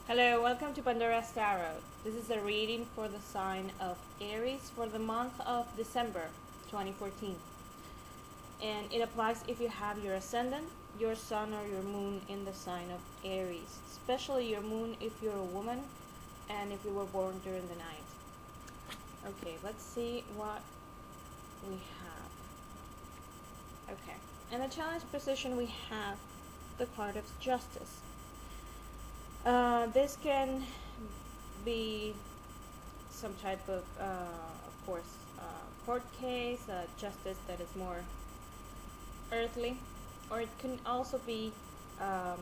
Hello, welcome to Pandora's Tarot. This is a reading for the sign of Aries for the month of December 2014. And it applies if you have your ascendant, your sun, or your moon in the sign of Aries, especially your moon if you're a woman and if you were born during the night. Okay, let's see what we have. Okay, in the challenge position we have the card of Justice. This can be some type of course, court case, justice that is more earthly, or it can also be a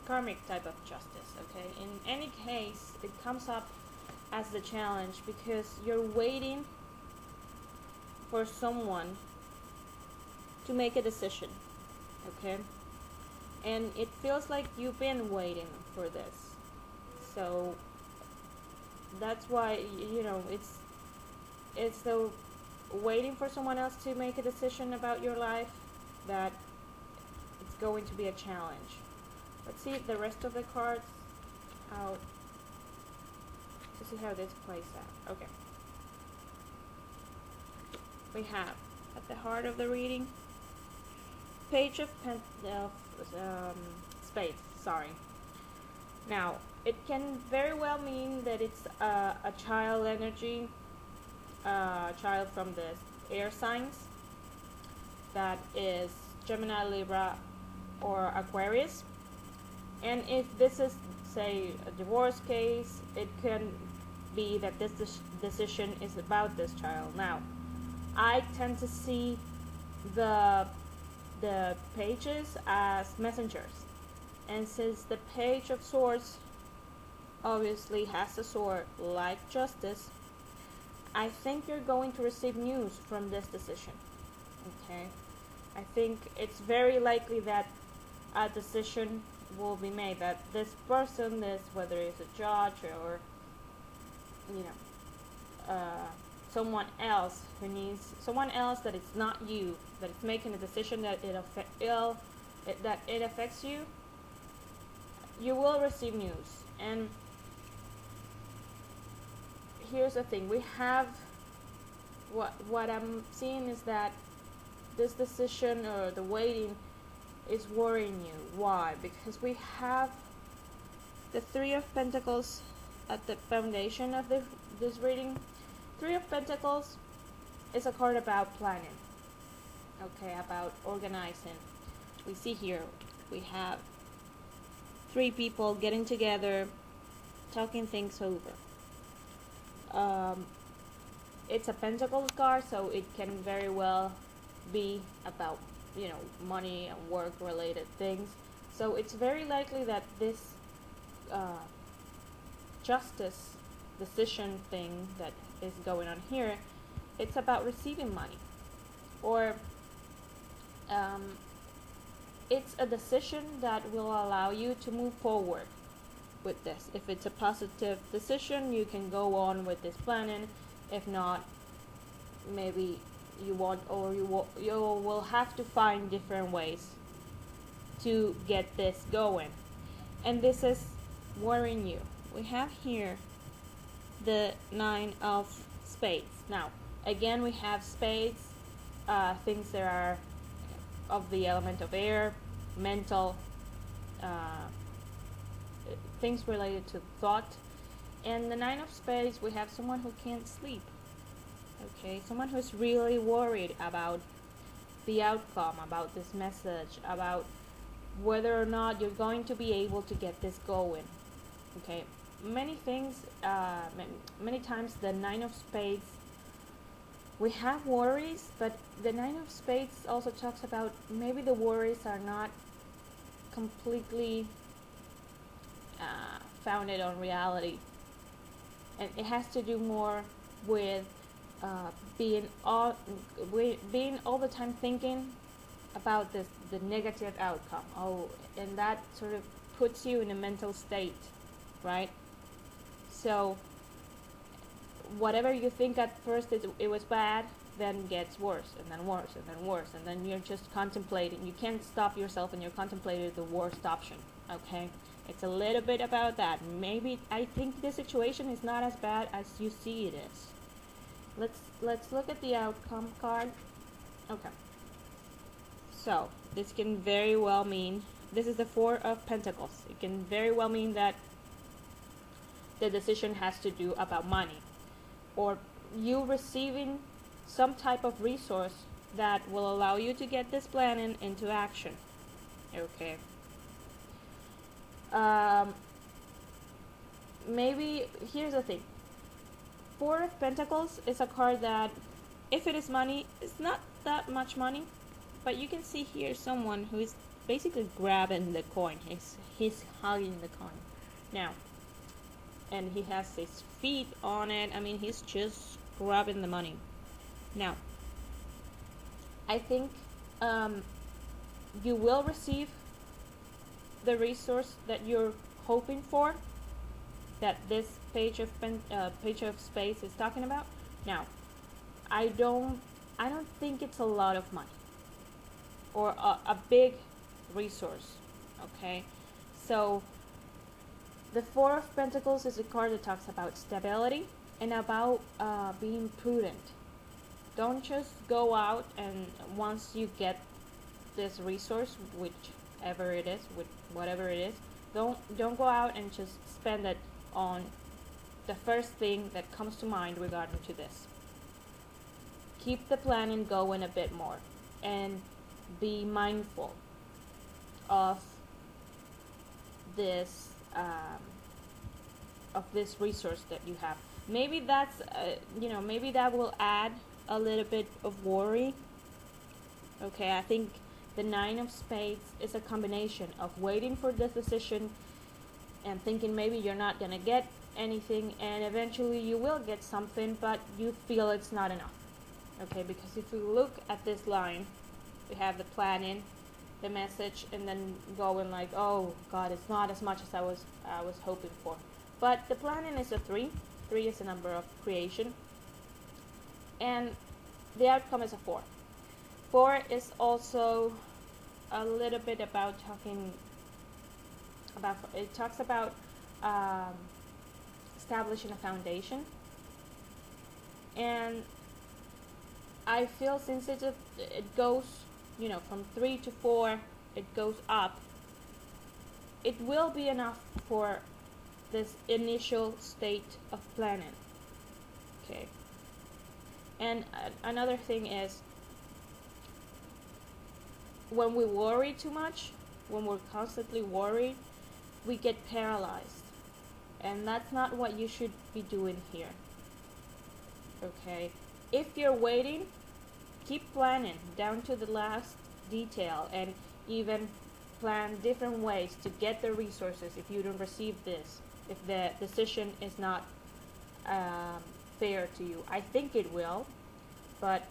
karmic type of justice. Okay, in any case, it comes up as the challenge because you're waiting for someone to make a decision. Okay. And it feels like you've been waiting for this. So that's why, it's the waiting for someone else to make a decision about your life that it's going to be a challenge. Let's see the rest of the cards, how to see how this plays out. Okay. We have at the heart of the reading, Page of Spades. Sorry. Now, it can very well mean that it's a child energy, a child from the air signs, that is Gemini, Libra, or Aquarius. And if this is, say, a divorce case, it can be that this decision is about this child. Now, I tend to see the pages as messengers, and since the Page of Swords obviously has a sword like Justice, I think you're going to receive news from this decision. Okay, I think it's very likely that a decision will be made, that this person, whether it's a judge or someone else that it's not you, that it's making a decision that it affects you, you will receive news. And here's the thing, we have what I'm seeing is that this decision or the waiting is worrying you. Why? Because we have the Three of Pentacles at the foundation of this reading. Three of Pentacles is a card about planning, okay, about organizing. We see here we have three people getting together, talking things over. It's a Pentacles card, so it can very well be about money and work related things. So it's very likely that this justice decision thing that is going on here, it's about receiving money, or it's a decision that will allow you to move forward with this. If it's a positive decision, you can go on with this planning. If not, maybe you won't, or you will have to find different ways to get this going. And this is worrying you. We have here the Nine of Spades. Now, again, we have spades, things that are of the element of air, mental, things related to thought. And the Nine of Spades, we have someone who can't sleep. Okay, someone who's really worried about the outcome, about this message, about whether or not you're going to be able to get this going. Okay, many things, many times the Nine of Spades, we have worries, but the Nine of Spades also talks about maybe the worries are not completely founded on reality, and it has to do more with being all the time thinking about the negative outcome. And that sort of puts you in a mental state, right? So whatever you think at first it was bad, then gets worse, and then worse, and then worse, and then you're just contemplating. You can't stop yourself, and you're contemplating the worst option. Okay, It's a little bit about that. Maybe I think the situation is not as bad as you see it is. Let's look at the outcome card. Okay. So this can very well mean, this is the Four of Pentacles. It can very well mean that the decision has to do about money, or you receiving some type of resource that will allow you to get this planning into action. Okay. Maybe here's the thing. Four of Pentacles is a card that, if it is money, it's not that much money, but you can see here someone who is basically grabbing the coin. He's hugging the coin now, and he has his feet on it. I mean, he's just grabbing the money. Now, I think you will receive the resource that you're hoping for, that this page of space is talking about. Now, I don't think it's a lot of money or a big resource. Okay, so the Four of Pentacles is a card that talks about stability and about being prudent. Don't just go out and once you get this resource, whichever it is, with whatever it is, don't go out and just spend it on the first thing that comes to mind regarding to this. Keep the planning going a bit more and be mindful of this resource that you have. Maybe that's maybe that will add a little bit of worry. Okay, I think the Nine of Spades is a combination of waiting for this decision and thinking maybe you're not gonna get anything, and eventually you will get something, but you feel it's not enough. Okay, because if we look at this line, we have the planning, the message, and then going like, oh God, it's not as much as I was hoping for. But the planning is a 3. 3 is a number of creation, and the outcome is a 4. 4 is also a little bit about it talks about establishing a foundation, and I feel since it goes, from 3 to 4, it goes up, it will be enough for this initial state of planning. Okay. And another thing is, when we worry too much, when we're constantly worried, we get paralyzed. And that's not what you should be doing here. Okay. If you're waiting, keep planning down to the last detail, and even plan different ways to get the resources if you don't receive this, if the decision is not fair to you. I think it will, but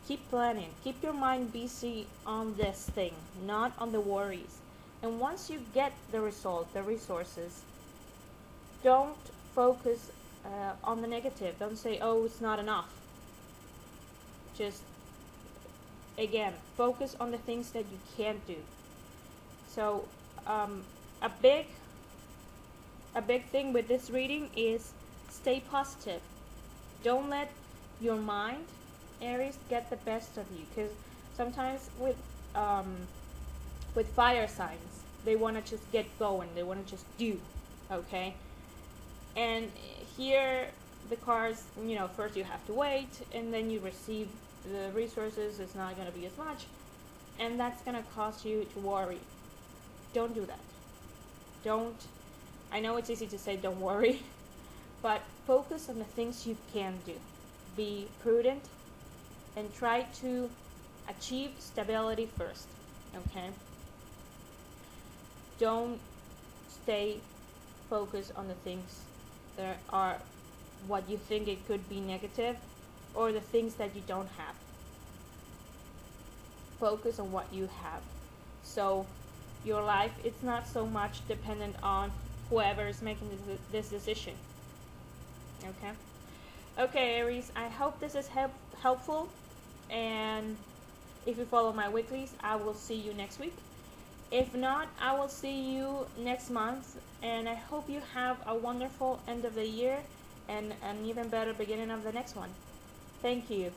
keep planning. Keep your mind busy on this thing, not on the worries. And once you get the result, the resources, don't focus on the negative. Don't say, oh, it's not enough. Just, again, focus on the things that you can do. So a big thing with this reading is stay positive. Don't let your mind, Aries, get the best of you, because sometimes with fire signs, they want to just get going, they want to just do. Okay, and here the cards, first you have to wait, and then you receive the resources. It's not going to be as much, and that's going to cause you to worry. Don't do that. I know it's easy to say don't worry, but focus on the things you can do. Be prudent and try to achieve stability first. Okay, don't stay focused on the things that are what you think it could be negative, or the things that you don't have. Focus on what you have. So your life, it's not so much dependent on whoever is making this decision. Okay, Aries, I hope this is helpful, and if you follow my weeklies, I will see you next week. If not, I will see you next month, and I hope you have a wonderful end of the year and an even better beginning of the next one. Thank you.